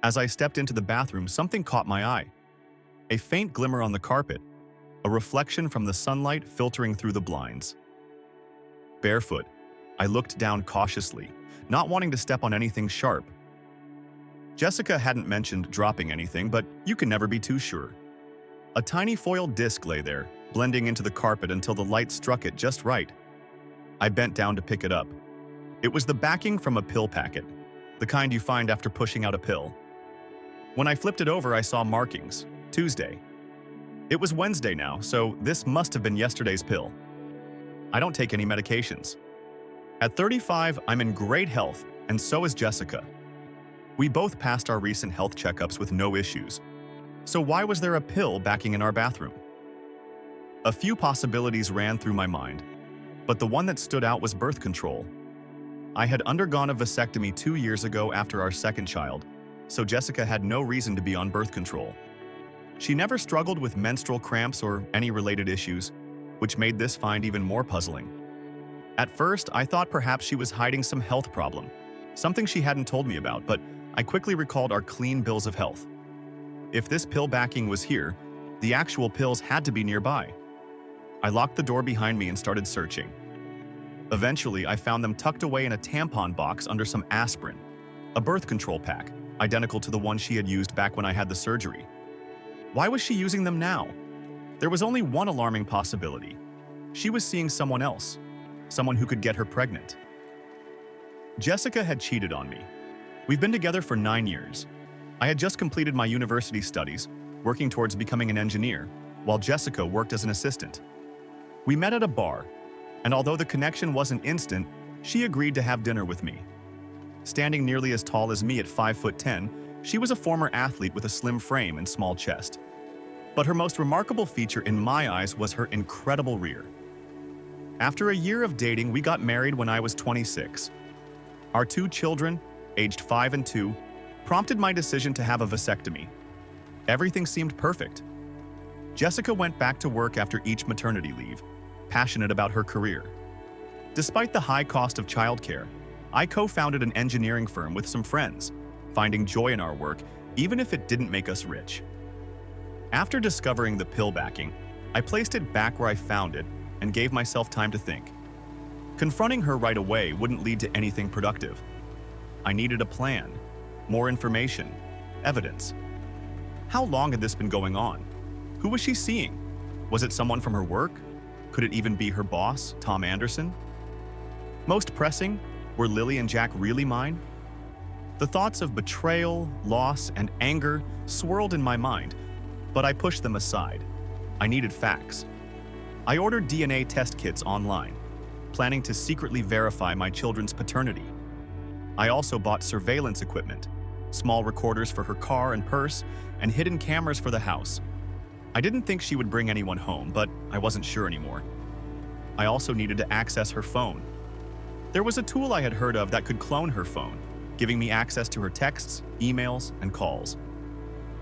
As I stepped into the bathroom, something caught my eye. A faint glimmer on the carpet, a reflection from the sunlight filtering through the blinds. Barefoot, I looked down cautiously, not wanting to step on anything sharp. Jessica hadn't mentioned dropping anything, but you can never be too sure. A tiny foil disc lay there, blending into the carpet until the light struck it just right. I bent down to pick it up. It was the backing from a pill packet, the kind you find after pushing out a pill. When I flipped it over, I saw markings. Tuesday. It was Wednesday now, so this must have been yesterday's pill. I don't take any medications. At 35, I'm in great health, and so is Jessica. We both passed our recent health checkups with no issues. So why was there a pill backing in our bathroom? A few possibilities ran through my mind, but the one that stood out was birth control. I had undergone a vasectomy 2 years ago after our second child, so Jessica had no reason to be on birth control. She never struggled with menstrual cramps or any related issues, which made this find even more puzzling. At first, I thought perhaps she was hiding some health problem, something she hadn't told me about, but I quickly recalled our clean bills of health. If this pill backing was here, the actual pills had to be nearby. I locked the door behind me and started searching. Eventually, I found them tucked away in a tampon box under some aspirin, a birth control pack, identical to the one she had used back when I had the surgery. Why was she using them now? There was only one alarming possibility. She was seeing someone else, someone who could get her pregnant. Jessica had cheated on me. We've been together for 9 years. I had just completed my university studies, working towards becoming an engineer, while Jessica worked as an assistant. We met at a bar, and although the connection wasn't instant, she agreed to have dinner with me. Standing nearly as tall as me at 5'10", she was a former athlete with a slim frame and small chest. But her most remarkable feature in my eyes was her incredible rear. After a year of dating, we got married when I was 26. Our 2 children, aged 5 and 2, prompted my decision to have a vasectomy. Everything seemed perfect. Jessica went back to work after each maternity leave, passionate about her career. Despite the high cost of childcare, I co-founded an engineering firm with some friends, finding joy in our work, even if it didn't make us rich. After discovering the pill backing, I placed it back where I found it and gave myself time to think. Confronting her right away wouldn't lead to anything productive. I needed a plan, more information, evidence. How long had this been going on? Who was she seeing? Was it someone from her work? Could it even be her boss, Tom Anderson? Most pressing, were Lily and Jack really mine? The thoughts of betrayal, loss, and anger swirled in my mind, but I pushed them aside. I needed facts. I ordered DNA test kits online, planning to secretly verify my children's paternity. I also bought surveillance equipment, small recorders for her car and purse, and hidden cameras for the house. I didn't think she would bring anyone home, but I wasn't sure anymore. I also needed to access her phone. There was a tool I had heard of that could clone her phone, giving me access to her texts, emails, and calls.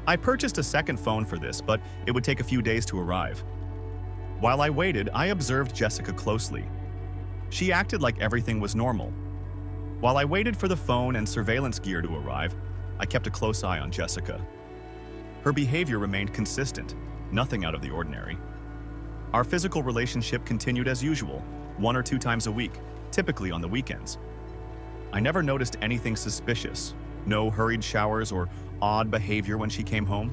I purchased a second phone for this, but it would take a few days to arrive. While I waited, I observed Jessica closely. She acted like everything was normal. While I waited for the phone and surveillance gear to arrive, I kept a close eye on Jessica. Her behavior remained consistent, nothing out of the ordinary. Our physical relationship continued as usual, 1 or 2 times a week, typically on the weekends. I never noticed anything suspicious, no hurried showers or odd behavior when she came home.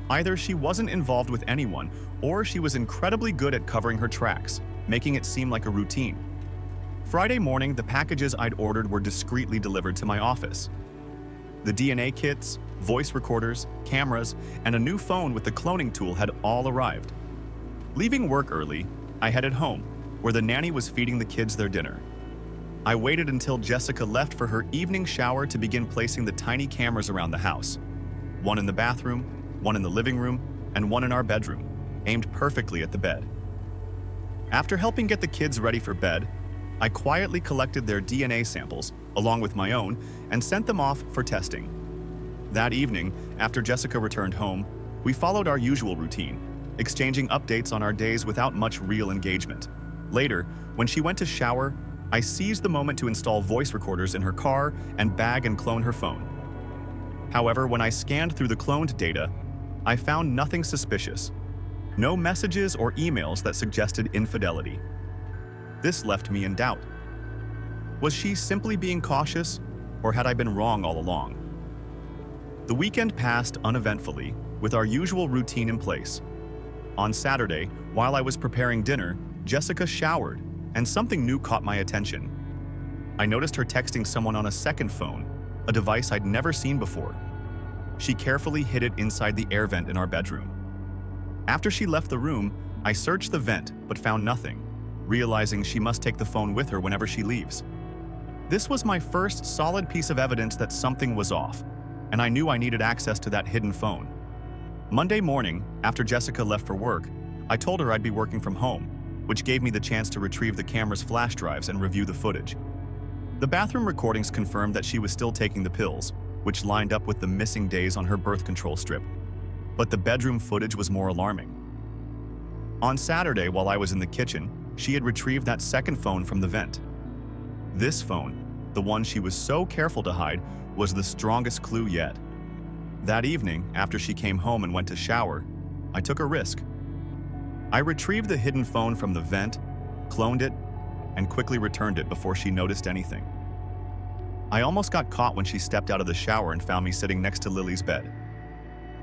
Either she wasn't involved with anyone, or she was incredibly good at covering her tracks, making it seem like a routine. Friday morning, the packages I'd ordered were discreetly delivered to my office. The DNA kits, voice recorders, cameras, and a new phone with the cloning tool had all arrived. Leaving work early, I headed home, where the nanny was feeding the kids their dinner. I waited until Jessica left for her evening shower to begin placing the tiny cameras around the house. One in the bathroom, one in the living room, and one in our bedroom, aimed perfectly at the bed. After helping get the kids ready for bed, I quietly collected their DNA samples, along with my own, and sent them off for testing. That evening, after Jessica returned home, we followed our usual routine, exchanging updates on our days without much real engagement. Later, when she went to shower, I seized the moment to install voice recorders in her car and bag and clone her phone. However, when I scanned through the cloned data, I found nothing suspicious. No messages or emails that suggested infidelity. This left me in doubt. Was she simply being cautious, or had I been wrong all along? The weekend passed uneventfully, with our usual routine in place. On Saturday, while I was preparing dinner, Jessica showered, and something new caught my attention. I noticed her texting someone on a second phone, a device I'd never seen before. She carefully hid it inside the air vent in our bedroom. After she left the room, I searched the vent but found nothing, realizing she must take the phone with her whenever she leaves. This was my first solid piece of evidence that something was off, and I knew I needed access to that hidden phone. Monday morning, after Jessica left for work, I told her I'd be working from home, which gave me the chance to retrieve the camera's flash drives and review the footage. The bathroom recordings confirmed that she was still taking the pills, which lined up with the missing days on her birth control strip. But the bedroom footage was more alarming. On Saturday, while I was in the kitchen, she had retrieved that second phone from the vent. This phone, the one she was so careful to hide, was the strongest clue yet. That evening, after she came home and went to shower, I took a risk. I retrieved the hidden phone from the vent, cloned it, and quickly returned it before she noticed anything. I almost got caught when she stepped out of the shower and found me sitting next to Lily's bed.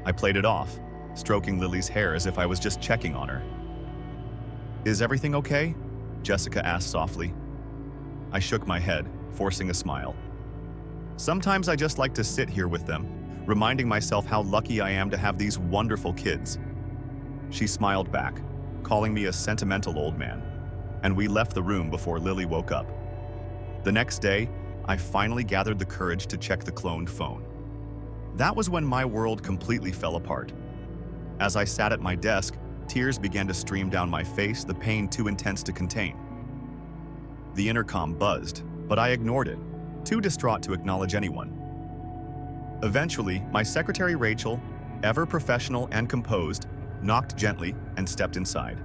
I played it off, stroking Lily's hair as if I was just checking on her. "Is everything okay?" Jessica asked softly. I shook my head, forcing a smile. "Sometimes I just like to sit here with them, reminding myself how lucky I am to have these wonderful kids." She smiled back, calling me a sentimental old man, and we left the room before Lily woke up. The next day, I finally gathered the courage to check the cloned phone. That was when my world completely fell apart. As I sat at my desk, tears began to stream down my face, the pain too intense to contain. The intercom buzzed, but I ignored it, too distraught to acknowledge anyone. Eventually, my secretary Rachel, ever professional and composed, knocked gently and stepped inside.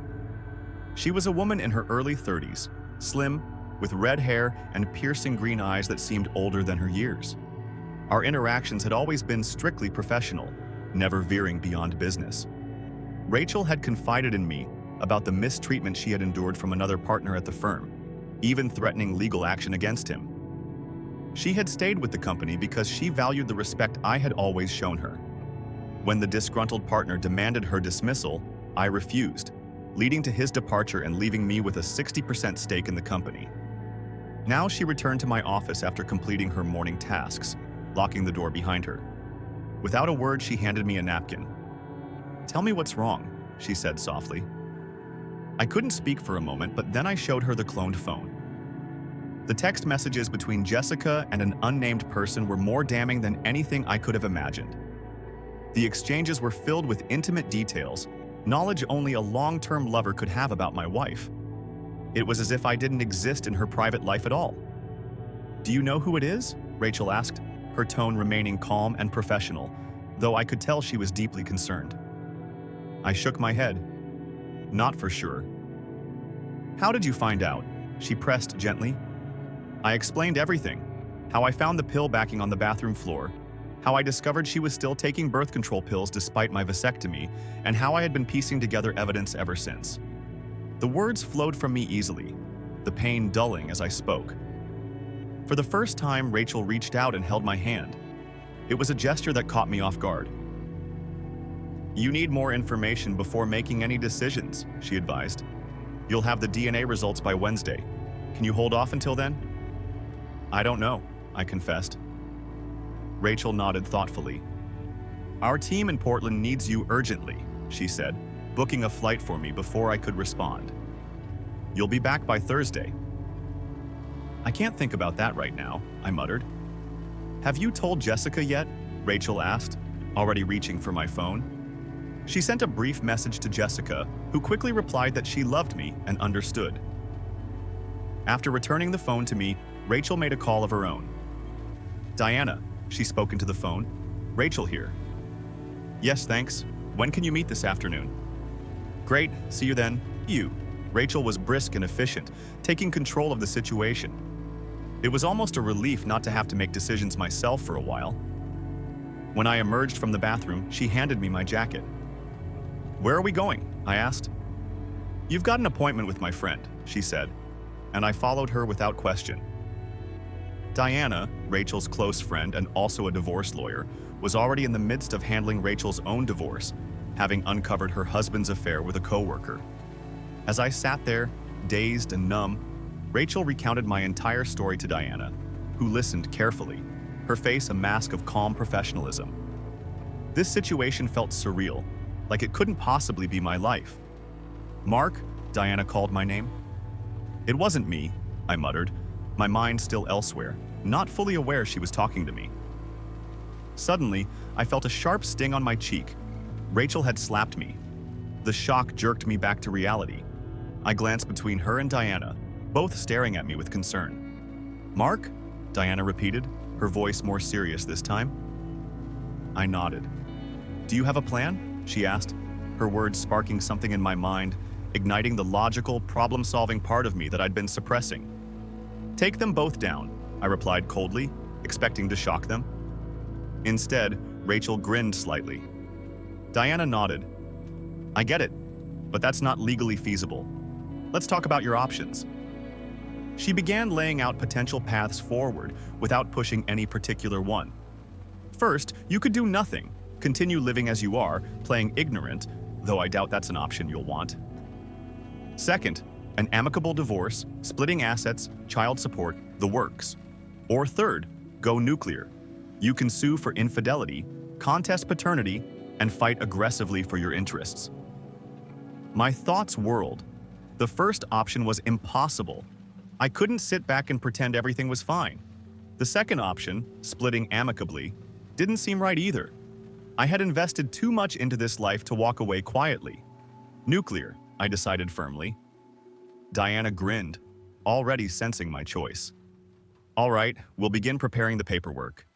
She was a woman in her early 30s, slim, with red hair and piercing green eyes that seemed older than her years. Our interactions had always been strictly professional, never veering beyond business. Rachel had confided in me about the mistreatment she had endured from another partner at the firm, even threatening legal action against him. She had stayed with the company because she valued the respect I had always shown her. When the disgruntled partner demanded her dismissal, I refused, leading to his departure and leaving me with a 60% stake in the company. Now she returned to my office after completing her morning tasks, locking the door behind her. Without a word, she handed me a napkin. "Tell me what's wrong," she said softly. I couldn't speak for a moment, but then I showed her the cloned phone. The text messages between Jessica and an unnamed person were more damning than anything I could have imagined. The exchanges were filled with intimate details, knowledge only a long-term lover could have about my wife. It was as if I didn't exist in her private life at all. "Do you know who it is?" Rachel asked, her tone remaining calm and professional, though I could tell she was deeply concerned. I shook my head. "Not for sure." "How did you find out?" she pressed gently. I explained everything: how I found the pill backing on the bathroom floor, how I discovered she was still taking birth control pills despite my vasectomy, and how I had been piecing together evidence ever since. The words flowed from me easily, the pain dulling as I spoke. For the first time, Rachel reached out and held my hand. It was a gesture that caught me off guard. "You need more information before making any decisions," she advised. "You'll have the DNA results by Wednesday. Can you hold off until then?" "I don't know," I confessed. Rachel nodded thoughtfully. "Our team in Portland needs you urgently," she said, booking a flight for me before I could respond. "You'll be back by Thursday." "I can't think about that right now," I muttered. "Have you told Jessica yet?" Rachel asked, already reaching for my phone. She sent a brief message to Jessica, who quickly replied that she loved me and understood. After returning the phone to me, Rachel made a call of her own. "Diana," she spoke into the phone. "Rachel here." "Yes, thanks. When can you meet this afternoon?" "Great, see you then. You." Rachel was brisk and efficient, taking control of the situation. It was almost a relief not to have to make decisions myself for a while. When I emerged from the bathroom, she handed me my jacket. "Where are we going?" I asked. "You've got an appointment with my friend," she said, and I followed her without question. Diana, Rachel's close friend and also a divorce lawyer, was already in the midst of handling Rachel's own divorce, having uncovered her husband's affair with a coworker. As I sat there, dazed and numb, Rachel recounted my entire story to Diana, who listened carefully, her face a mask of calm professionalism. This situation felt surreal, like it couldn't possibly be my life. "Mark?" Diana called my name. "It wasn't me," I muttered, my mind still elsewhere, not fully aware she was talking to me. Suddenly, I felt a sharp sting on my cheek. Rachel had slapped me. The shock jerked me back to reality. I glanced between her and Diana, both staring at me with concern. "Mark?" Diana repeated, her voice more serious this time. I nodded. "Do you have a plan?" she asked, her words sparking something in my mind, igniting the logical, problem-solving part of me that I'd been suppressing. "Take them both down," I replied coldly, expecting to shock them. Instead, Rachel grinned slightly. Diana nodded. "I get it, but that's not legally feasible. Let's talk about your options." She began laying out potential paths forward without pushing any particular one. First, you could do nothing, continue living as you are, playing ignorant, though I doubt that's an option you'll want. Second, an amicable divorce, splitting assets, child support, the works. Or third, go nuclear. You can sue for infidelity, contest paternity, and fight aggressively for your interests. My thoughts whirled. The first option was impossible. I couldn't sit back and pretend everything was fine. The second option, splitting amicably, didn't seem right either. I had invested too much into this life to walk away quietly. Nuclear, I decided firmly. Diana grinned, already sensing my choice. "All right, we'll begin preparing the paperwork.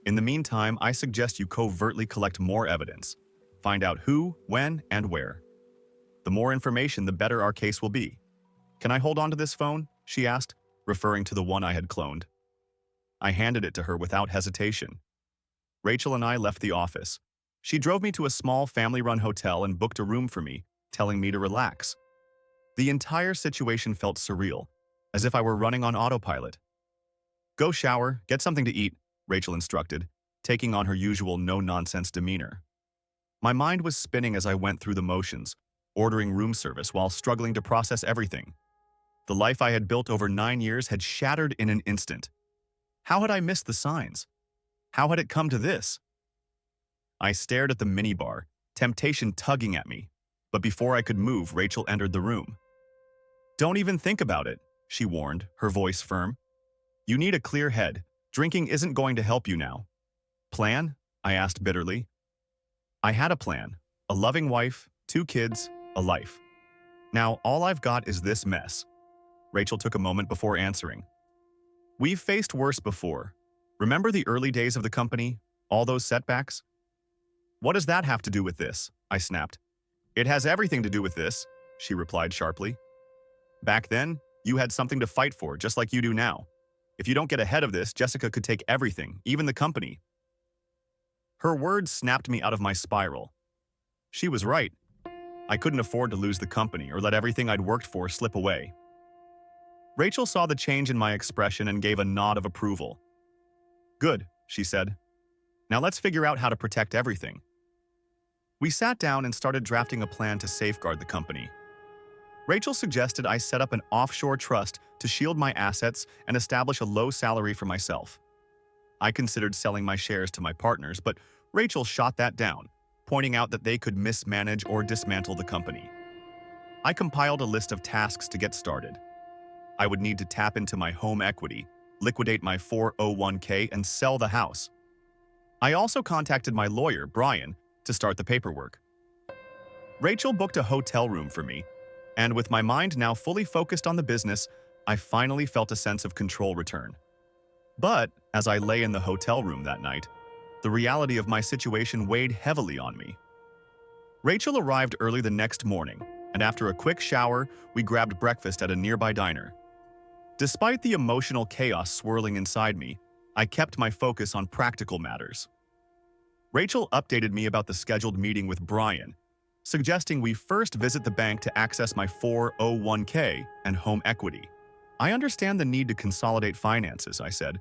In the meantime, I suggest you covertly collect more evidence. Find out who, when, and where. The more information, the better our case will be. Can I hold on to this phone?" she asked, referring to the one I had cloned. I handed it to her without hesitation. Rachel and I left the office. She drove me to a small family-run hotel and booked a room for me, telling me to relax. The entire situation felt surreal, as if I were running on autopilot. "Go shower, get something to eat," Rachel instructed, taking on her usual no-nonsense demeanor. My mind was spinning as I went through the motions, ordering room service while struggling to process everything. The life I had built over 9 years had shattered in an instant. How had I missed the signs? How had it come to this? I stared at the minibar, temptation tugging at me, but before I could move, Rachel entered the room. "Don't even think about it," she warned, her voice firm. "You need a clear head. Drinking isn't going to help you now." "Plan?" I asked bitterly. I had a plan. A loving wife, 2 kids, a life. Now, all I've got is this mess. Rachel took a moment before answering. "We've faced worse before. Remember the early days of the company? All those setbacks?" "What does that have to do with this?" I snapped. "It has everything to do with this," she replied sharply. "Back then, you had something to fight for, just like you do now. If you don't get ahead of this, Jessica could take everything, even the company." Her words snapped me out of my spiral. She was right. I couldn't afford to lose the company or let everything I'd worked for slip away. Rachel saw the change in my expression and gave a nod of approval. "Good," she said. "Now let's figure out how to protect everything." We sat down and started drafting a plan to safeguard the company. Rachel suggested I set up an offshore trust to shield my assets and establish a low salary for myself. I considered selling my shares to my partners, but Rachel shot that down, pointing out that they could mismanage or dismantle the company. I compiled a list of tasks to get started. I would need to tap into my home equity, liquidate my 401k, and sell the house. I also contacted my lawyer, Brian, to start the paperwork. Rachel booked a hotel room for me, and with my mind now fully focused on the business, I finally felt a sense of control return. But as I lay in the hotel room that night, the reality of my situation weighed heavily on me. Rachel arrived early the next morning, and after a quick shower, we grabbed breakfast at a nearby diner. Despite the emotional chaos swirling inside me, I kept my focus on practical matters. Rachel updated me about the scheduled meeting with Brian, suggesting we first visit the bank to access my 401k and home equity. I understand the need to consolidate finances, I said,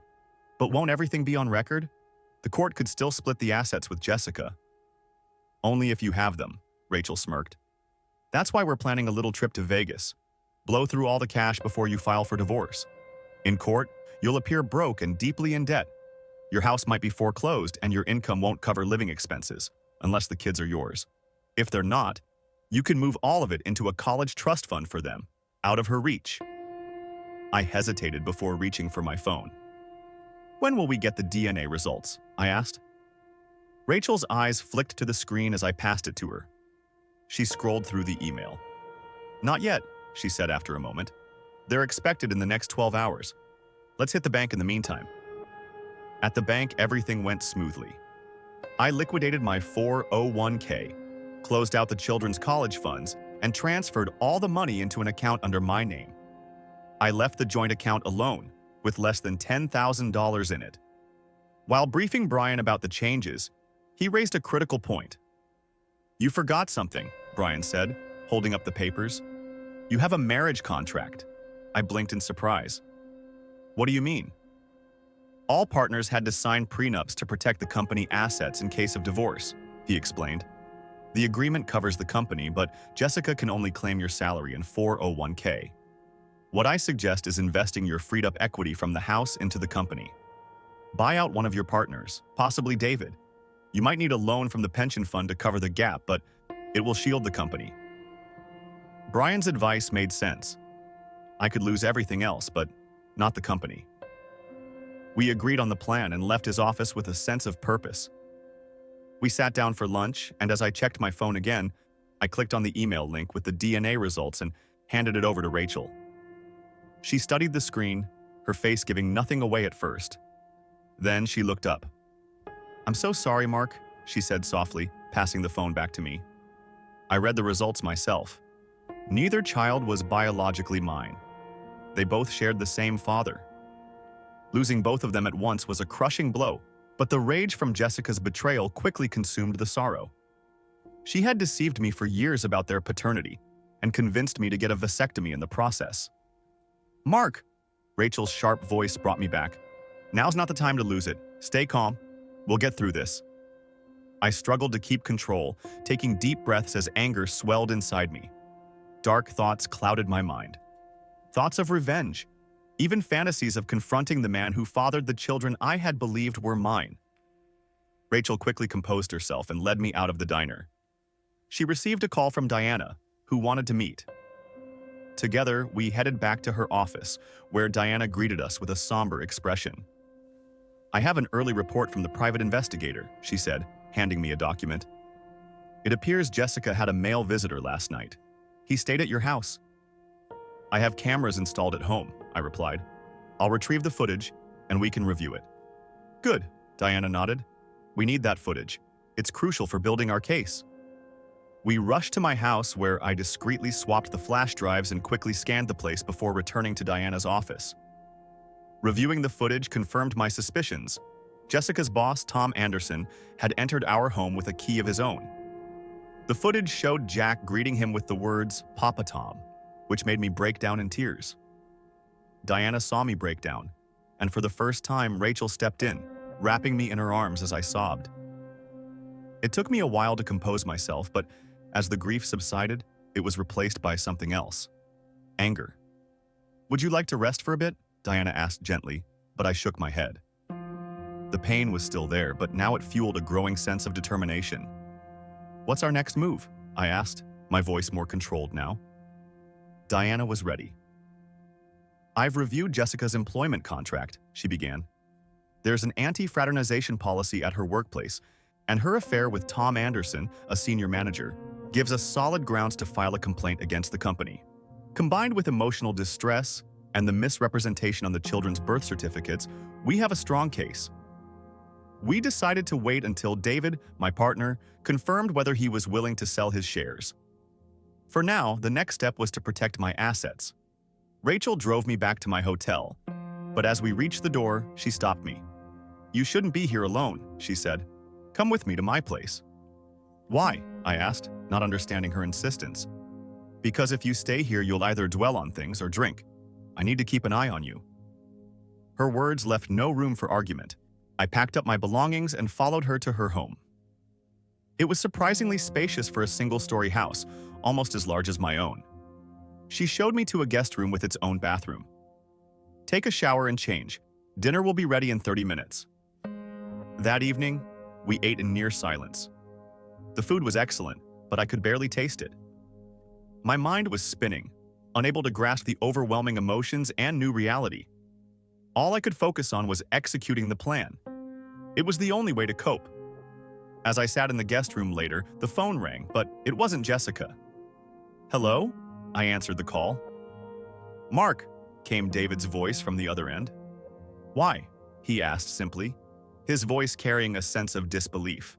but won't everything be on record? The court could still split the assets with Jessica. Only if you have them, Rachel smirked. That's why we're planning a little trip to Vegas. Blow through all the cash before you file for divorce. In court, you'll appear broke and deeply in debt. Your house might be foreclosed and your income won't cover living expenses, unless the kids are yours. If they're not, you can move all of it into a college trust fund for them, out of her reach. I hesitated before reaching for my phone. When will we get the DNA results? I asked. Rachel's eyes flicked to the screen as I passed it to her. She scrolled through the email. Not yet, she said after a moment. They're expected in the next 12 hours. Let's hit the bank in the meantime. At the bank, everything went smoothly. I liquidated my 401k, closed out the children's college funds, and transferred all the money into an account under my name. I left the joint account alone, with less than $10,000 in it. While briefing Brian about the changes, he raised a critical point. You forgot something, Brian said, holding up the papers. You have a marriage contract. I blinked in surprise. What do you mean? All partners had to sign prenups to protect the company assets in case of divorce, he explained. The agreement covers the company, but Jessica can only claim your salary in 401k. What I suggest is investing your freed-up equity from the house into the company. Buy out one of your partners, possibly David. You might need a loan from the pension fund to cover the gap, but it will shield the company. Brian's advice made sense. I could lose everything else, but not the company. We agreed on the plan and left his office with a sense of purpose. We sat down for lunch, and as I checked my phone again, I clicked on the email link with the DNA results and handed it over to Rachel. She studied the screen, her face giving nothing away at first. Then she looked up. I'm so sorry, Mark, she said softly, passing the phone back to me. I read the results myself. Neither child was biologically mine. They both shared the same father. Losing both of them at once was a crushing blow, but the rage from Jessica's betrayal quickly consumed the sorrow. She had deceived me for years about their paternity and convinced me to get a vasectomy in the process. Mark, Rachel's sharp voice brought me back. Now's not the time to lose it. Stay calm. We'll get through this. I struggled to keep control, taking deep breaths as anger swelled inside me. Dark thoughts clouded my mind. Thoughts of revenge, even fantasies of confronting the man who fathered the children I had believed were mine. Rachel quickly composed herself and led me out of the diner. She received a call from Diana, who wanted to meet. Together, we headed back to her office, where Diana greeted us with a somber expression. I have an early report from the private investigator, she said, handing me a document. It appears Jessica had a male visitor last night. He stayed at your house. I have cameras installed at home, I replied. I'll retrieve the footage, and we can review it. Good, Diana nodded. We need that footage. It's crucial for building our case. We rushed to my house where I discreetly swapped the flash drives and quickly scanned the place before returning to Diana's office. Reviewing the footage confirmed my suspicions. Jessica's boss, Tom Anderson, had entered our home with a key of his own. The footage showed Jack greeting him with the words, Papa Tom, which made me break down in tears. Diana saw me break down, and for the first time, Rachel stepped in, wrapping me in her arms as I sobbed. It took me a while to compose myself, but as the grief subsided, it was replaced by something else. Anger. Would you like to rest for a bit? Diana asked gently, but I shook my head. The pain was still there, but now it fueled a growing sense of determination. What's our next move? I asked, my voice more controlled now. Diana was ready. I've reviewed Jessica's employment contract, she began. There's an anti-fraternization policy at her workplace, and her affair with Tom Anderson, a senior manager, gives us solid grounds to file a complaint against the company. Combined with emotional distress and the misrepresentation on the children's birth certificates, we have a strong case. We decided to wait until David, my partner, confirmed whether he was willing to sell his shares. For now, the next step was to protect my assets. Rachel drove me back to my hotel, but as we reached the door, she stopped me. You shouldn't be here alone, she said. Come with me to my place. Why? I asked, not understanding her insistence. Because if you stay here, you'll either dwell on things or drink. I need to keep an eye on you. Her words left no room for argument. I packed up my belongings and followed her to her home. It was surprisingly spacious for a single-story house, almost as large as my own. She showed me to a guest room with its own bathroom. Take a shower and change. Dinner will be ready in 30 minutes. That evening, we ate in near silence. The food was excellent, but I could barely taste it. My mind was spinning, unable to grasp the overwhelming emotions and new reality. All I could focus on was executing the plan. It was the only way to cope. As I sat in the guest room later, the phone rang, but it wasn't Jessica. Hello? I answered the call. Mark, came David's voice from the other end. Why? He asked simply, his voice carrying a sense of disbelief.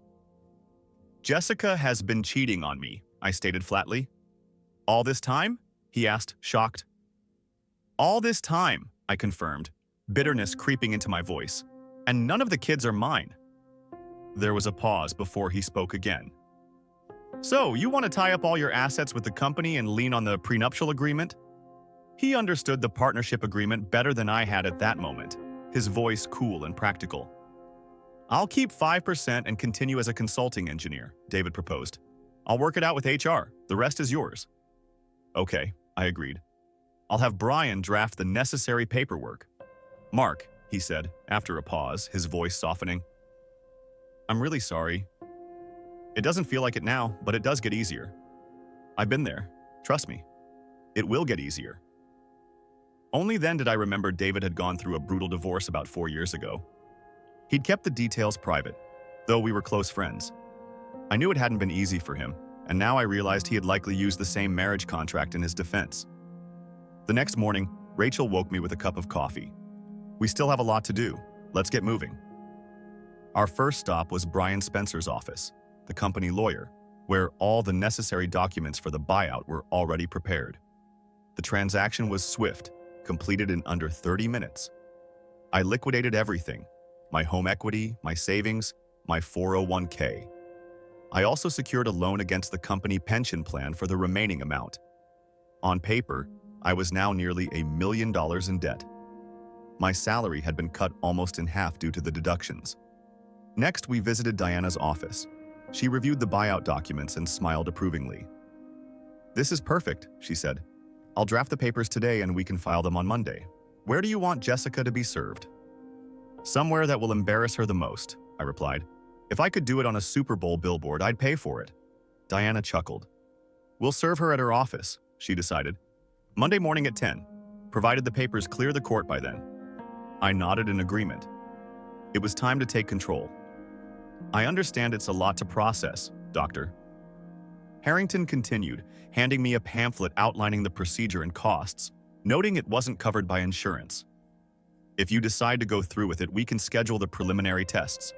Jessica has been cheating on me, I stated flatly. All this time? He asked, shocked. All this time, I confirmed, bitterness creeping into my voice. And none of the kids are mine. There was a pause before he spoke again. So, you want to tie up all your assets with the company and lean on the prenuptial agreement? He understood the partnership agreement better than I had at that moment, his voice cool and practical. I'll keep 5% and continue as a consulting engineer, David proposed. I'll work it out with HR. The rest is yours. Okay, I agreed. I'll have Brian draft the necessary paperwork. Mark, he said, after a pause, his voice softening. I'm really sorry. It doesn't feel like it now, but it does get easier. I've been there. Trust me. It will get easier. Only then did I remember David had gone through a brutal divorce about 4 years ago. He'd kept the details private, though we were close friends. I knew it hadn't been easy for him, and now I realized he had likely used the same marriage contract in his defense. The next morning, Rachel woke me with a cup of coffee. We still have a lot to do. Let's get moving. Our first stop was Brian Spencer's office, the company lawyer, where all the necessary documents for the buyout were already prepared. The transaction was swift, completed in under 30 minutes. I liquidated everything, my home equity, my savings, my 401k. I also secured a loan against the company pension plan for the remaining amount. On paper, I was now nearly $1 million in debt. My salary had been cut almost in half due to the deductions. Next, we visited Diana's office. She reviewed the buyout documents and smiled approvingly. This is perfect, she said. I'll draft the papers today and we can file them on Monday. Where do you want Jessica to be served? Somewhere that will embarrass her the most, I replied. If I could do it on a Super Bowl billboard, I'd pay for it. Diana chuckled. We'll serve her at her office, she decided. Monday morning at 10, provided the papers clear the court by then. I nodded in agreement. It was time to take control. I understand it's a lot to process, Doctor. Harrington continued, handing me a pamphlet outlining the procedure and costs, noting it wasn't covered by insurance. If you decide to go through with it, we can schedule the preliminary tests.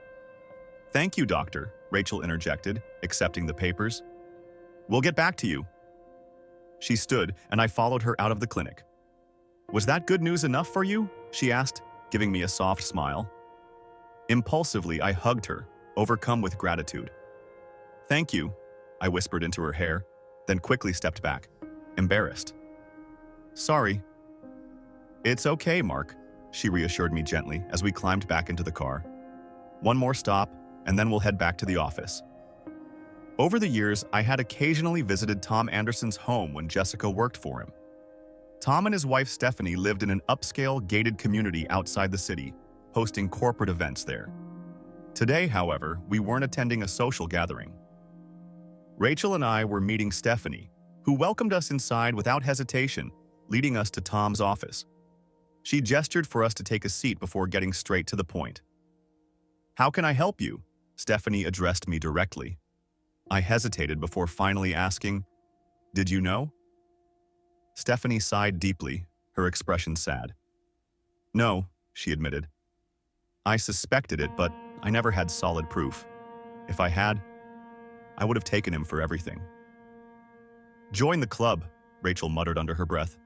Thank you, Doctor, Rachel interjected, accepting the papers. We'll get back to you. She stood, and I followed her out of the clinic. Was that good news enough for you? She asked, giving me a soft smile. Impulsively, I hugged her, overcome with gratitude. Thank you, I whispered into her hair, then quickly stepped back, embarrassed. Sorry. It's okay, Mark, she reassured me gently as we climbed back into the car. One more stop, and then we'll head back to the office. Over the years, I had occasionally visited Tom Anderson's home when Jessica worked for him. Tom and his wife Stephanie lived in an upscale, gated community outside the city, hosting corporate events there. Today, however, we weren't attending a social gathering. Rachel and I were meeting Stephanie, who welcomed us inside without hesitation, leading us to Tom's office. She gestured for us to take a seat before getting straight to the point. How can I help you? Stephanie addressed me directly. I hesitated before finally asking, Did you know? Stephanie sighed deeply, her expression sad. No, she admitted. I suspected it, but I never had solid proof. If I had, I would have taken him for everything. Join the club, Rachel muttered under her breath.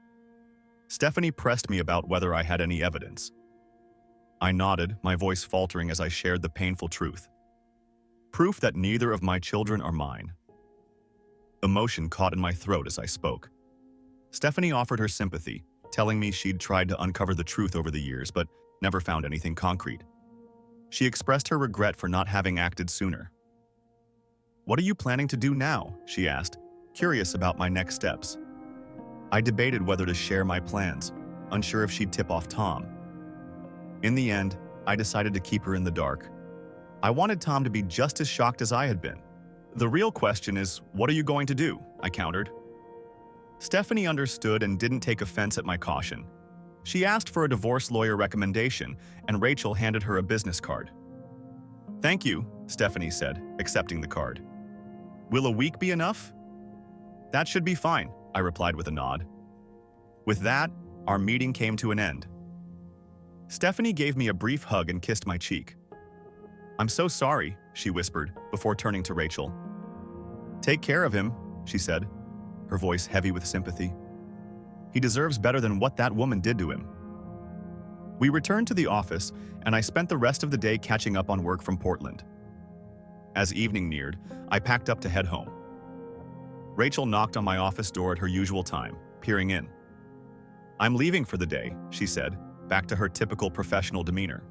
Stephanie pressed me about whether I had any evidence. I nodded, my voice faltering as I shared the painful truth. Proof that neither of my children are mine. Emotion caught in my throat as I spoke. Stephanie offered her sympathy, telling me she'd tried to uncover the truth over the years, but never found anything concrete. She expressed her regret for not having acted sooner. "What are you planning to do now?" she asked, curious about my next steps. I debated whether to share my plans, unsure if she'd tip off Tom. In the end, I decided to keep her in the dark. I wanted Tom to be just as shocked as I had been. "The real question is, what are you going to do?" I countered. Stephanie understood and didn't take offense at my caution. She asked for a divorce lawyer recommendation, and Rachel handed her a business card. "Thank you," Stephanie said, accepting the card. "Will a week be enough?" "That should be fine," I replied with a nod. With that, our meeting came to an end. Stephanie gave me a brief hug and kissed my cheek. "I'm so sorry," she whispered, before turning to Rachel. "Take care of him," she said, her voice heavy with sympathy. "He deserves better than what that woman did to him." We returned to the office, and I spent the rest of the day catching up on work from Portland. As evening neared, I packed up to head home. Rachel knocked on my office door at her usual time, peering in. "I'm leaving for the day," she said, back to her typical professional demeanor.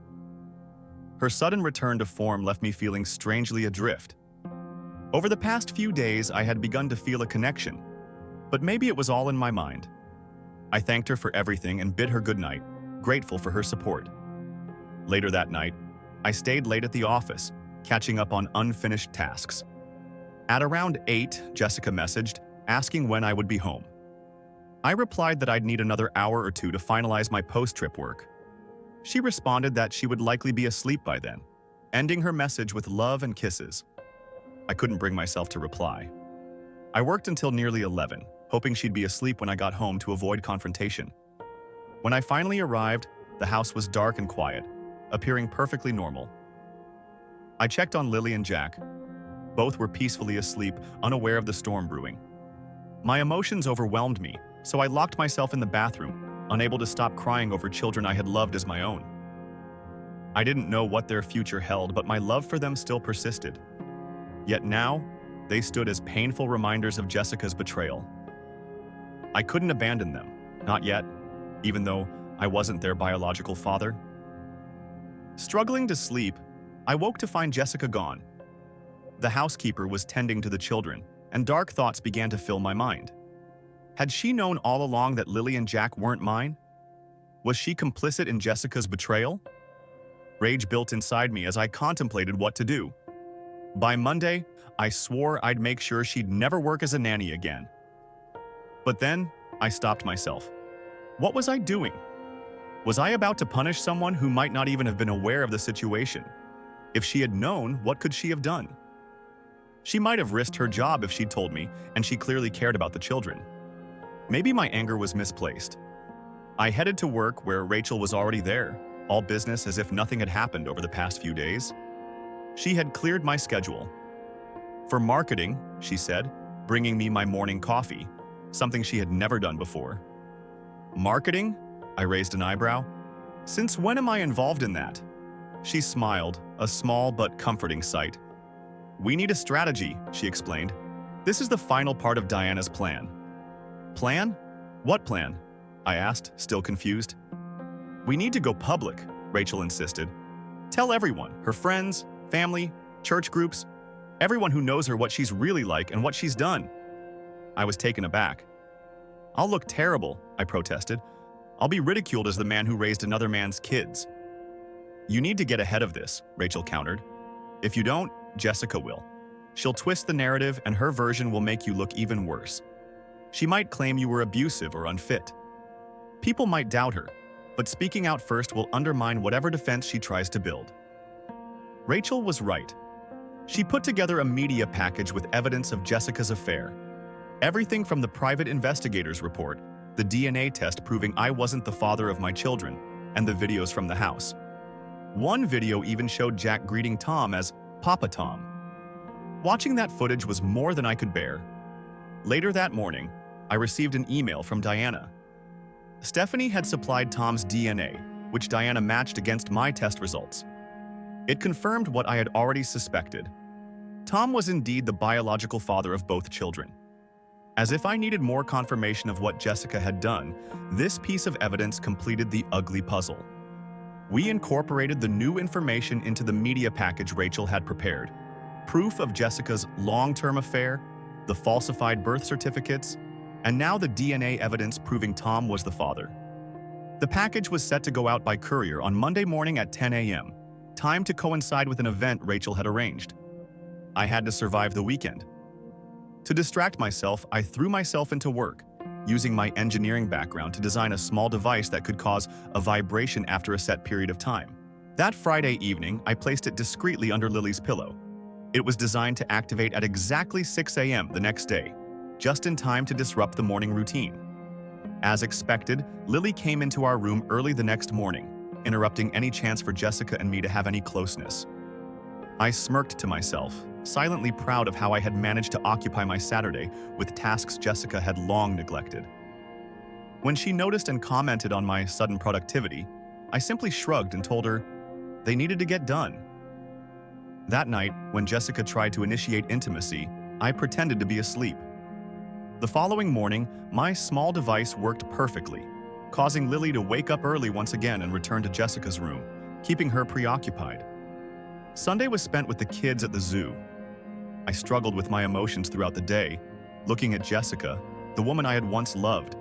Her sudden return to form left me feeling strangely adrift. Over the past few days, I had begun to feel a connection, but maybe it was all in my mind. I thanked her for everything and bid her goodnight, grateful for her support. Later that night, I stayed late at the office, catching up on unfinished tasks. At around 8, Jessica messaged, asking when I would be home. I replied that I'd need another hour or two to finalize my post-trip work. She responded that she would likely be asleep by then, ending her message with love and kisses. I couldn't bring myself to reply. I worked until nearly 11, hoping she'd be asleep when I got home to avoid confrontation. When I finally arrived, the house was dark and quiet, appearing perfectly normal. I checked on Lily and Jack. Both were peacefully asleep, unaware of the storm brewing. My emotions overwhelmed me, so I locked myself in the bathroom, unable to stop crying over children I had loved as my own. I didn't know what their future held, but my love for them still persisted. Yet now, they stood as painful reminders of Jessica's betrayal. I couldn't abandon them, not yet, even though I wasn't their biological father. Struggling to sleep, I woke to find Jessica gone. The housekeeper was tending to the children, and dark thoughts began to fill my mind. Had she known all along that Lily and Jack weren't mine? Was she complicit in Jessica's betrayal? Rage built inside me as I contemplated what to do. By Monday, I swore I'd make sure she'd never work as a nanny again. But then, I stopped myself. What was I doing? Was I about to punish someone who might not even have been aware of the situation? If she had known, what could she have done? She might have risked her job if she'd told me, and she clearly cared about the children. Maybe my anger was misplaced. I headed to work where Rachel was already there, all business as if nothing had happened over the past few days. She had cleared my schedule. For marketing, she said, bringing me my morning coffee, something she had never done before. Marketing? I raised an eyebrow. Since when am I involved in that? She smiled, a small but comforting sight. We need a strategy, she explained. This is the final part of Diana's plan. Plan? What plan? I asked, still confused. We need to go public, Rachel insisted. Tell everyone, her friends, family, church groups, everyone who knows her what she's really like and what she's done. I was taken aback. I'll look terrible, I protested. I'll be ridiculed as the man who raised another man's kids. You need to get ahead of this, Rachel countered. If you don't, Jessica will. She'll twist the narrative and her version will make you look even worse. She might claim you were abusive or unfit. People might doubt her, but speaking out first will undermine whatever defense she tries to build. Rachel was right. She put together a media package with evidence of Jessica's affair. Everything from the private investigator's report, the DNA test proving I wasn't the father of my children, and the videos from the house. One video even showed Jack greeting Tom as Papa Tom. Watching that footage was more than I could bear. Later that morning, I received an email from Diana. Stephanie had supplied Tom's DNA, which Diana matched against my test results. It confirmed what I had already suspected. Tom was indeed the biological father of both children. As if I needed more confirmation of what Jessica had done, this piece of evidence completed the ugly puzzle. We incorporated the new information into the media package Rachel had prepared. Proof of Jessica's long-term affair, the falsified birth certificates, and now the DNA evidence proving Tom was the father. The package was set to go out by courier on Monday morning at 10 a.m., timed to coincide with an event Rachel had arranged. I had to survive the weekend. To distract myself, I threw myself into work, using my engineering background to design a small device that could cause a vibration after a set period of time. That Friday evening, I placed it discreetly under Lily's pillow. It was designed to activate at exactly 6 a.m. the next day, just in time to disrupt the morning routine. As expected, Lily came into our room early the next morning, interrupting any chance for Jessica and me to have any closeness. I smirked to myself, silently proud of how I had managed to occupy my Saturday with tasks Jessica had long neglected. When she noticed and commented on my sudden productivity, I simply shrugged and told her they needed to get done. That night, when Jessica tried to initiate intimacy, I pretended to be asleep. The following morning, my small device worked perfectly, causing Lily to wake up early once again and return to Jessica's room, keeping her preoccupied. Sunday was spent with the kids at the zoo. I struggled with my emotions throughout the day, looking at Jessica, the woman I had once loved,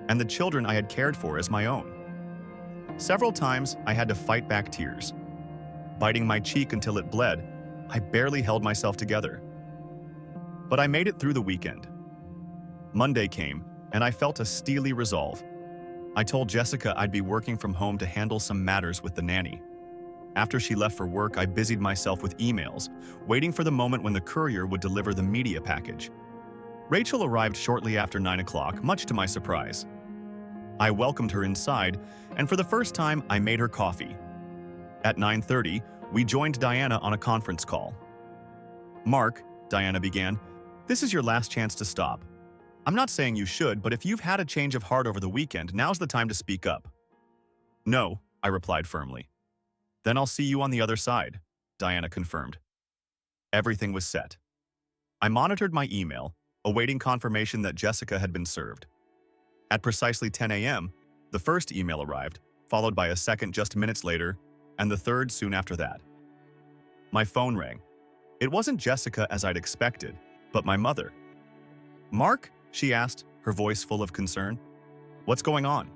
and the children I had cared for as my own. Several times, I had to fight back tears. Biting my cheek until it bled, I barely held myself together. But I made it through the weekend. Monday came, and I felt a steely resolve. I told Jessica I'd be working from home to handle some matters with the nanny. After she left for work, I busied myself with emails, waiting for the moment when the courier would deliver the media package. Rachel arrived shortly after 9 o'clock, much to my surprise. I welcomed her inside, and for the first time, I made her coffee. At 9:30, we joined Diana on a conference call. "Mark," Diana began, "this is your last chance to stop. I'm not saying you should, but if you've had a change of heart over the weekend, now's the time to speak up." "No," I replied firmly. "Then I'll see you on the other side," Diana confirmed. Everything was set. I monitored my email, awaiting confirmation that Jessica had been served. At precisely 10 a.m., the first email arrived, followed by a second just minutes later, and the third soon after that. My phone rang. It wasn't Jessica as I'd expected, but my mother. "Mark?" she asked, her voice full of concern. "What's going on?"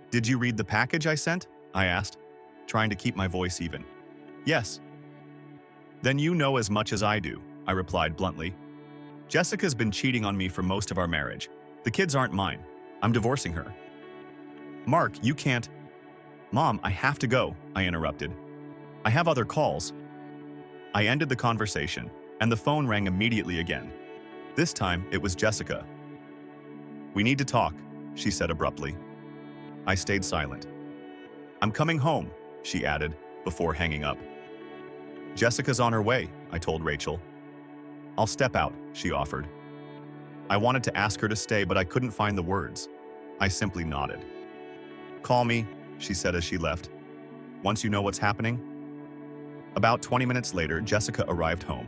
"Did you read the package I sent?" I asked, trying to keep my voice even. "Yes." "Then you know as much as I do," I replied bluntly. "Jessica's been cheating on me for most of our marriage. The kids aren't mine. I'm divorcing her." "Mark, you can't—" "Mom, I have to go," I interrupted. "I have other calls." I ended the conversation, and the phone rang immediately again. This time, it was Jessica. "We need to talk," she said abruptly. I stayed silent. "I'm coming home," she added, before hanging up. "Jessica's on her way," I told Rachel. "I'll step out," she offered. I wanted to ask her to stay, but I couldn't find the words. I simply nodded. "Call me," she said as she left, "once you know what's happening." About 20 minutes later, Jessica arrived home.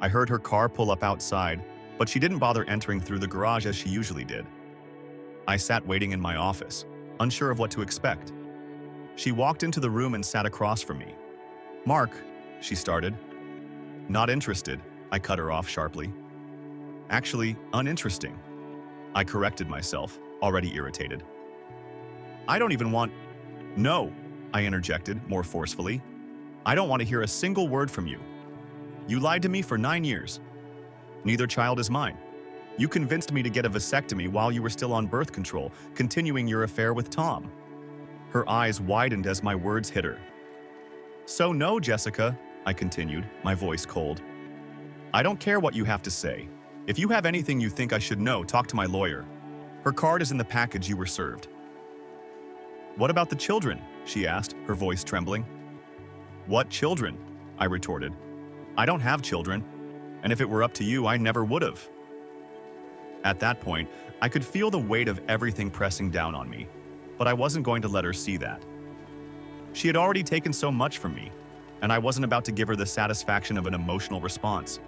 I heard her car pull up outside, but she didn't bother entering through the garage as she usually did. I sat waiting in my office, unsure of what to expect. She walked into the room and sat across from me. "Mark," she started. "Not interested," I cut her off sharply. "Actually, uninteresting." I corrected myself, already irritated. "I don't even want—" "No," I interjected more forcefully. "I don't want to hear a single word from you. You lied to me for 9 years. Neither child is mine. You convinced me to get a vasectomy while you were still on birth control, continuing your affair with Tom." Her eyes widened as my words hit her. "So no, Jessica," I continued, my voice cold. "I don't care what you have to say. If you have anything you think I should know, talk to my lawyer. Her card is in the package you were served." "What about the children?" she asked, her voice trembling. "What children?" I retorted. "I don't have children, and if it were up to you, I never would have." At that point, I could feel the weight of everything pressing down on me, but I wasn't going to let her see that. She had already taken so much from me. and I wasn't about to give her the satisfaction of an emotional response.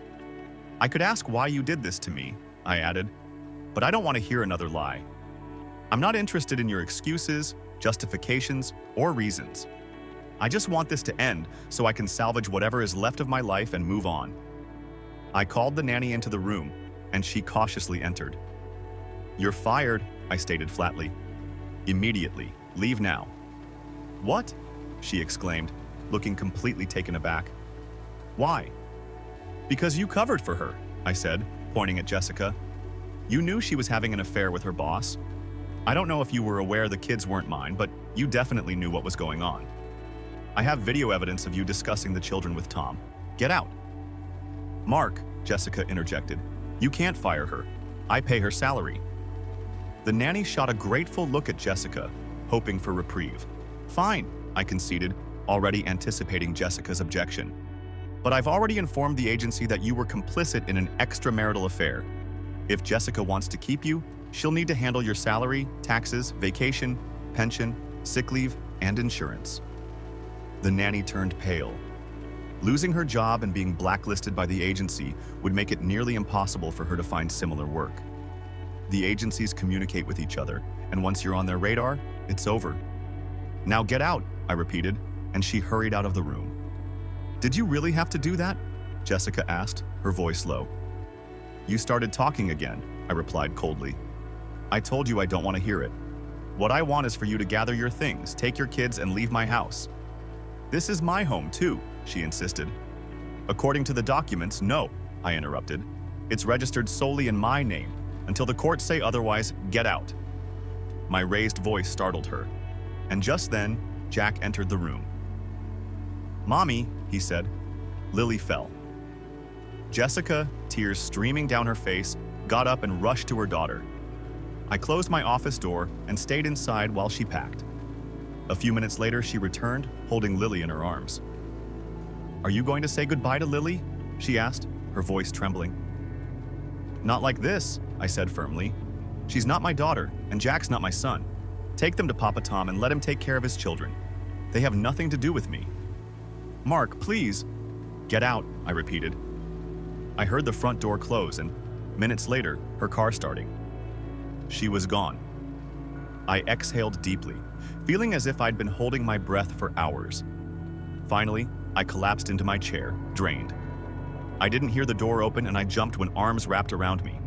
"I could ask why you did this to me," I added, "but I don't want to hear another lie. I'm not interested in your excuses, justifications, or reasons. I just want this to end so I can salvage whatever is left of my life and move on." I called the nanny into the room, and she cautiously entered. "You're fired," I stated flatly. "Immediately. Leave now." "What?" she exclaimed, looking completely taken aback. "Why?" "Because you covered for her," I said, pointing at Jessica. "You knew she was having an affair with her boss. I don't know if you were aware the kids weren't mine, but you definitely knew what was going on. I have video evidence of you discussing the children with Tom. Get out." "Mark," Jessica interjected, "you can't fire her. I pay her salary." The nanny shot a grateful look at Jessica, hoping for reprieve. "Fine," I conceded, already anticipating Jessica's objection. "But I've already informed the agency that you were complicit in an extramarital affair. If Jessica wants to keep you, she'll need to handle your salary, taxes, vacation, pension, sick leave, and insurance." The nanny turned pale. Losing her job and being blacklisted by the agency would make it nearly impossible for her to find similar work. The agencies communicate with each other, and once you're on their radar, it's over. "Now get out," I repeated, and she hurried out of the room. "Did you really have to do that?" Jessica asked, her voice low. "You started talking again," I replied coldly. "I told you I don't want to hear it. What I want is for you to gather your things, take your kids, and leave my house." "This is my home, too," she insisted. "According to the documents, no," I interrupted. "It's registered solely in my name. Until the courts say otherwise, get out." My raised voice startled her, and just then, Jack entered the room. "Mommy," he said. Lily fell. Jessica, tears streaming down her face, got up and rushed to her daughter. I closed my office door and stayed inside while she packed. A few minutes later, she returned, holding Lily in her arms. "Are you going to say goodbye to Lily?" she asked, her voice trembling. "Not like this," I said firmly. "She's not my daughter, and Jack's not my son. Take them to Papa Tom and let him take care of his children. They have nothing to do with me." "Mark, please." "Get out," I repeated. I heard the front door close and, minutes later, her car starting. She was gone. I exhaled deeply, feeling as if I'd been holding my breath for hours. Finally, I collapsed into my chair, drained. I didn't hear the door open and I jumped when arms wrapped around me.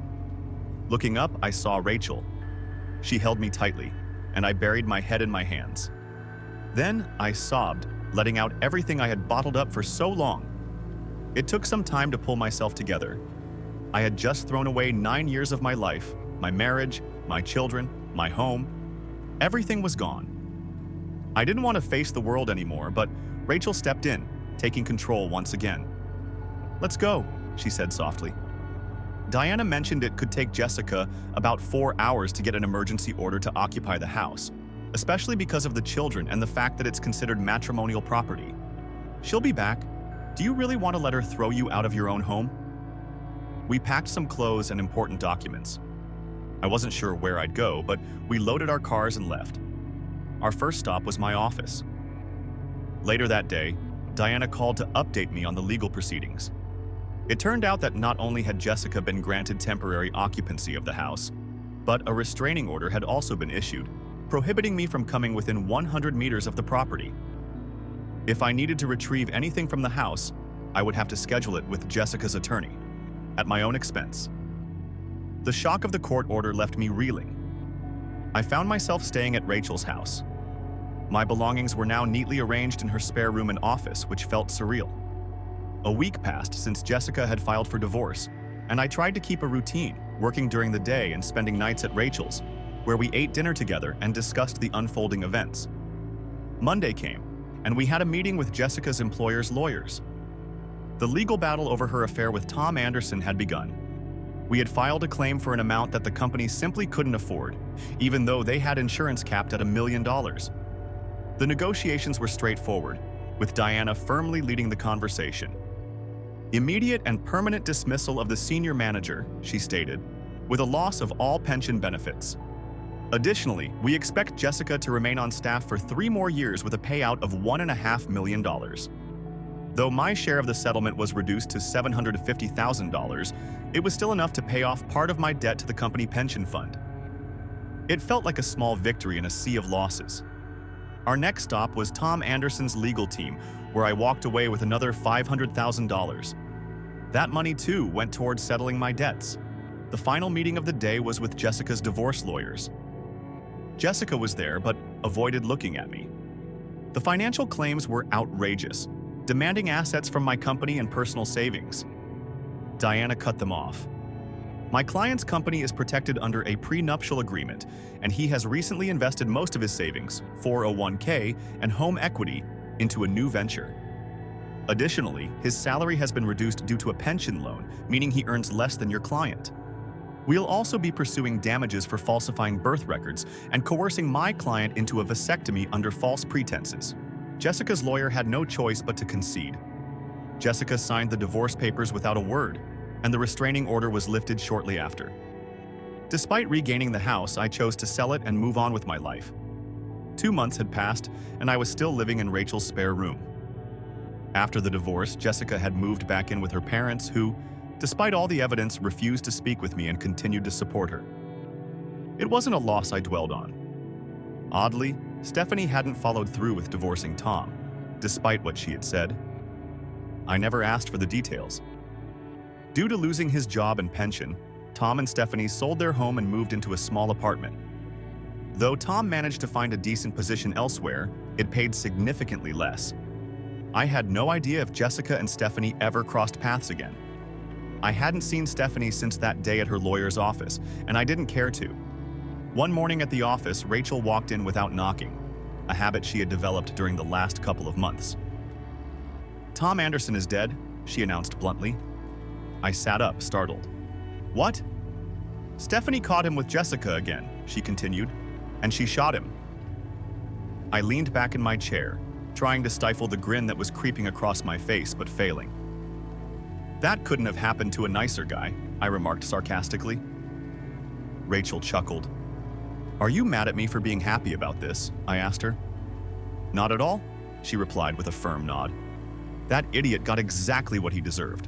Looking up, I saw Rachel. She held me tightly, and I buried my head in my hands. Then I sobbed, letting out everything I had bottled up for so long. It took some time to pull myself together. I had just thrown away 9 years of my life, my marriage, my children, my home. Everything was gone. I didn't want to face the world anymore, but Rachel stepped in, taking control once again. "Let's go," she said softly. Diana mentioned it could take Jessica about 4 hours to get an emergency order to occupy the house, especially because of the children and the fact that it's considered matrimonial property. "She'll be back. Do you really want to let her throw you out of your own home?" We packed some clothes and important documents. I wasn't sure where I'd go, but we loaded our cars and left. Our first stop was my office. Later that day, Diana called to update me on the legal proceedings. It turned out that not only had Jessica been granted temporary occupancy of the house, but a restraining order had also been issued, prohibiting me from coming within 100 meters of the property. If I needed to retrieve anything from the house, I would have to schedule it with Jessica's attorney, at my own expense. The shock of the court order left me reeling. I found myself staying at Rachel's house. My belongings were now neatly arranged in her spare room and office, which felt surreal. A week passed since Jessica had filed for divorce, and I tried to keep a routine, working during the day and spending nights at Rachel's, where we ate dinner together and discussed the unfolding events. Monday came, and we had a meeting with Jessica's employer's lawyers. The legal battle over her affair with Tom Anderson had begun. We had filed a claim for an amount that the company simply couldn't afford, even though they had insurance capped at $1 million. The negotiations were straightforward, with Diana firmly leading the conversation. "Immediate and permanent dismissal of the senior manager," she stated, "with a loss of all pension benefits. Additionally, we expect Jessica to remain on staff for 3 more years with a payout of $1.5 million. Though my share of the settlement was reduced to $750,000, it was still enough to pay off part of my debt to the company pension fund. It felt like a small victory in a sea of losses. Our next stop was Tom Anderson's legal team, where I walked away with another $500,000. That money, too, went towards settling my debts. The final meeting of the day was with Jessica's divorce lawyers. Jessica was there, but avoided looking at me. The financial claims were outrageous, demanding assets from my company and personal savings. Diana cut them off. My client's company is protected under a prenuptial agreement, and he has recently invested most of his savings, 401k, and home equity into a new venture. Additionally, his salary has been reduced due to a pension loan, meaning he earns less than your client. We'll also be pursuing damages for falsifying birth records and coercing my client into a vasectomy under false pretenses. Jessica's lawyer had no choice but to concede. Jessica signed the divorce papers without a word, and the restraining order was lifted shortly after. Despite regaining the house, I chose to sell it and move on with my life. 2 months had passed, and I was still living in Rachel's spare room. After the divorce, Jessica had moved back in with her parents, who, despite all the evidence, refused to speak with me and continued to support her. It wasn't a loss I dwelled on. Oddly, Stephanie hadn't followed through with divorcing Tom, despite what she had said. I never asked for the details. Due to losing his job and pension, Tom and Stephanie sold their home and moved into a small apartment. Though Tom managed to find a decent position elsewhere, it paid significantly less. I had no idea if Jessica and Stephanie ever crossed paths again. I hadn't seen Stephanie since that day at her lawyer's office, and I didn't care to. One morning at the office, Rachel walked in without knocking, a habit she had developed during the last couple of months. "Tom Anderson is dead," she announced bluntly. I sat up, startled. "What?" "Stephanie caught him with Jessica again," she continued, "and she shot him." I leaned back in my chair, trying to stifle the grin that was creeping across my face, but failing. "That couldn't have happened to a nicer guy," I remarked sarcastically. Rachel chuckled. "Are you mad at me for being happy about this?" I asked her. "Not at all," she replied with a firm nod. "That idiot got exactly what he deserved."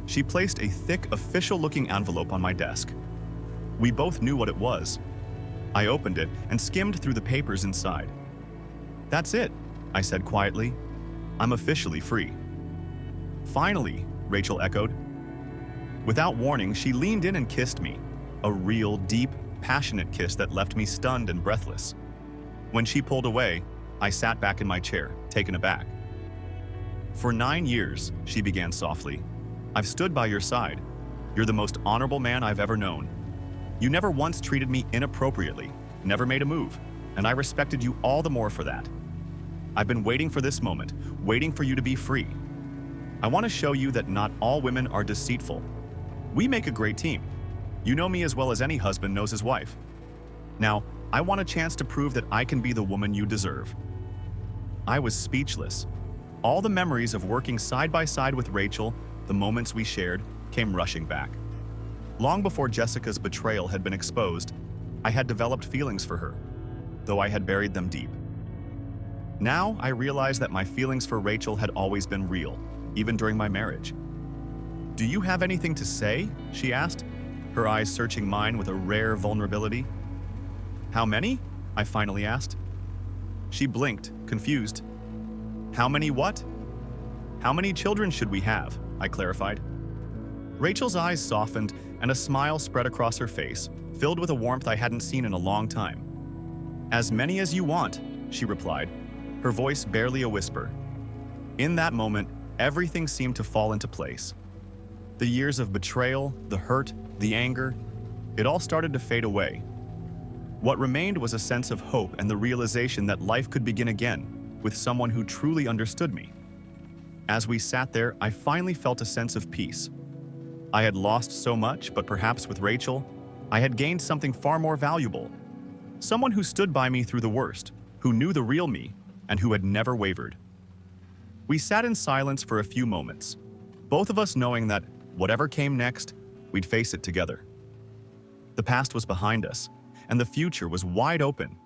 She placed a thick, official-looking envelope on my desk. We both knew what it was. I opened it and skimmed through the papers inside. "That's it," I said quietly. "I'm officially free." "Finally," Rachel echoed. Without warning, she leaned in and kissed me, a real, deep, passionate kiss that left me stunned and breathless. When she pulled away, I sat back in my chair, taken aback. "For 9 years," she began softly, "I've stood by your side. You're the most honorable man I've ever known. You never once treated me inappropriately, never made a move, and I respected you all the more for that. I've been waiting for this moment, waiting for you to be free. I want to show you that not all women are deceitful. We make a great team. You know me as well as any husband knows his wife. Now, I want a chance to prove that I can be the woman you deserve." I was speechless. All the memories of working side by side with Rachel, the moments we shared, came rushing back. Long before Jessica's betrayal had been exposed, I had developed feelings for her, though I had buried them deep. Now I realized that my feelings for Rachel had always been real, even during my marriage. "Do you have anything to say?" she asked, her eyes searching mine with a rare vulnerability. "How many?" I finally asked. She blinked, confused. "How many what?" "How many children should we have?" I clarified. Rachel's eyes softened and a smile spread across her face, filled with a warmth I hadn't seen in a long time. "As many as you want," she replied, her voice barely a whisper. In that moment, everything seemed to fall into place. The years of betrayal, the hurt, the anger, it all started to fade away. What remained was a sense of hope and the realization that life could begin again with someone who truly understood me. As we sat there, I finally felt a sense of peace. I had lost so much, but perhaps with Rachel, I had gained something far more valuable. Someone who stood by me through the worst, who knew the real me, and who had never wavered. We sat in silence for a few moments, both of us knowing that whatever came next, we'd face it together. The past was behind us, and the future was wide open,